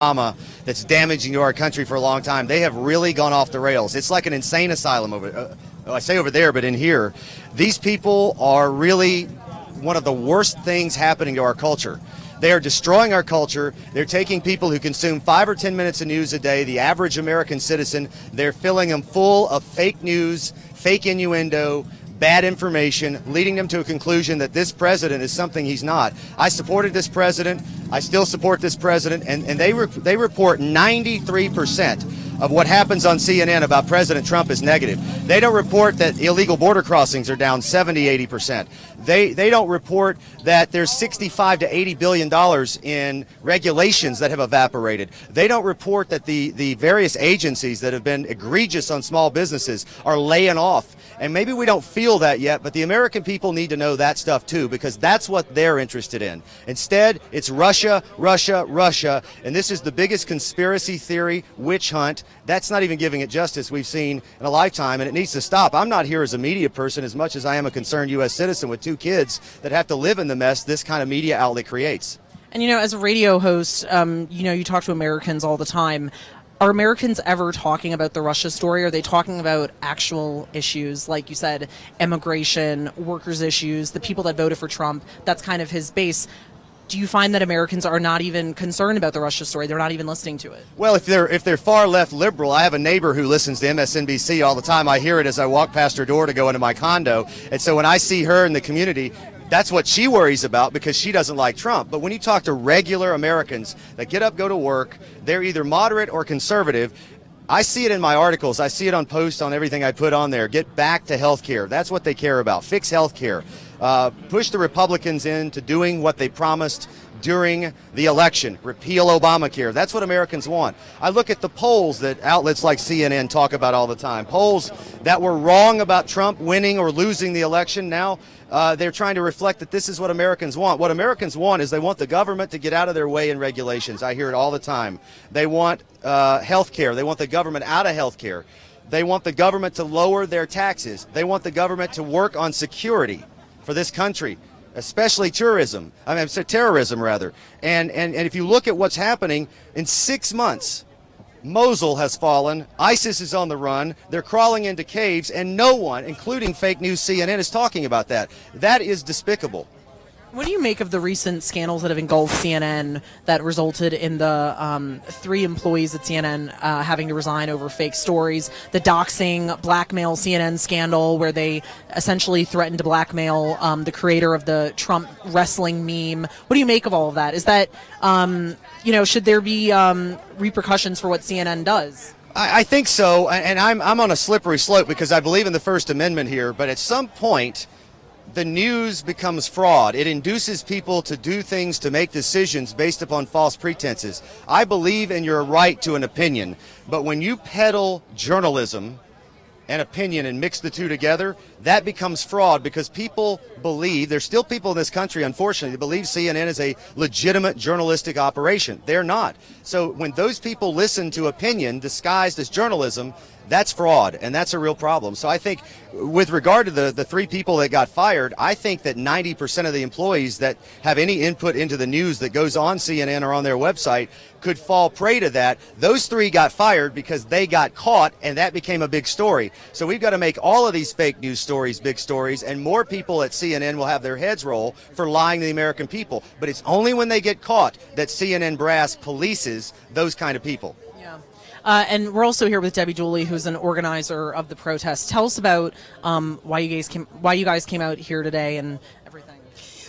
that's damaging to our country for a long time. They have really gone off the rails. It's like an insane asylum over. I say over there, but in here, these people are really one of the worst things happening to our culture. They are destroying our culture. They're taking people who consume 5 or 10 minutes of news a day, the average American citizen. They're filling them full of fake news, fake innuendo, bad information, leading them to a conclusion that this president is something he's not. I supported this president. I still support this president, and they report 93% of what happens on CNN about President Trump is negative. They don't report that illegal border crossings are down 70–80%. They don't report that there's $65 to $80 billion in regulations that have evaporated. They don't report that the various agencies that have been egregious on small businesses are laying off. And maybe we don't feel that yet, but the American people need to know that stuff too, because that's what they're interested in. Instead, it's Russia, Russia, Russia, and this is the biggest conspiracy theory witch hunt. That's not even giving it justice we've seen in a lifetime, and it needs to stop. I'm not here as a media person as much as I am a concerned U.S. citizen with 2 kids that have to live in the mess this kind of media outlet creates. And, as a radio host, you talk to Americans all the time. Are Americans ever talking about the Russia story? Are they talking about actual issues, like you said, immigration, workers' issues, the people that voted for Trump? That's kind of his base. Do you find that Americans are not even concerned about the Russia story? They're not even listening to it? Well, if they're far left liberal, I have a neighbor who listens to MSNBC all the time. I hear it as I walk past her door to go into my condo. And so when I see her in the community, that's what she worries about, because she doesn't like Trump. But when you talk to regular Americans that get up, go to work, they're either moderate or conservative. I see it in my articles. I see it on posts, on everything I put on there. Get back to health care. That's what they care about. Fix health care. Push the Republicans into doing what they promised during the election. Repeal Obamacare. That's what Americans want. I look at the polls that outlets like CNN talk about all the time. Polls that were wrong about Trump winning or losing the election. Now they're trying to reflect that this is what Americans want. What Americans want is they want the government to get out of their way in regulations. I hear it all the time. They want health care. They want the government out of health care. They want the government to lower their taxes. They want the government to work on security for this country, especially terrorism rather. And if you look at what's happening, in 6 months, Mosul has fallen, ISIS is on the run, they're crawling into caves, and no one, including fake news CNN, is talking about that. That is despicable. What do you make of the recent scandals that have engulfed CNN that resulted in the 3 employees at CNN having to resign over fake stories, the doxing, blackmail CNN scandal where they essentially threatened to blackmail the creator of the Trump wrestling meme? What do you make of all of that? Is that, should there be repercussions for what CNN does? I think so, and I'm on a slippery slope because I believe in the First Amendment here, but at some point, the news becomes fraud. It induces people to do things, to make decisions based upon false pretenses. I believe in your right to an opinion, but when you peddle journalism and opinion and mix the two together, that becomes fraud, because people believe, there's still people in this country, unfortunately, that believe CNN is a legitimate journalistic operation. They're not. So when those people listen to opinion disguised as journalism, that's fraud, and that's a real problem. So I think with regard to the 3 people that got fired, I think that 90% of the employees that have any input into the news that goes on CNN or on their website could fall prey to that. Those 3 got fired because they got caught, and that became a big story. So we've got to make all of these fake news stories big stories, and more people at CNN will have their heads roll for lying to the American people. But it's only when they get caught that CNN brass polices those kind of people. And we're also here with Debbie Dooley, who's an organizer of the protest. Tell us about why you guys came out here today and everything.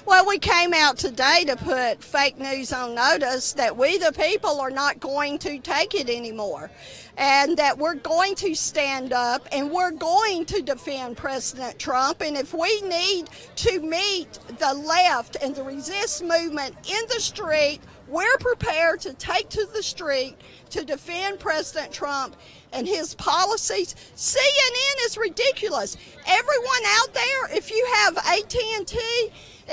Well, we came out today to put fake news on notice that we, the people, are not going to take it anymore, and that we're going to stand up and we're going to defend President Trump. And if we need to meet the left and the resist movement in the street, we're prepared to take to the street to defend President Trump and his policies. CNN is ridiculous. Everyone out there, if you have AT&T,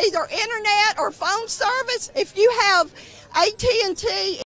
either internet or phone service, if you have AT&T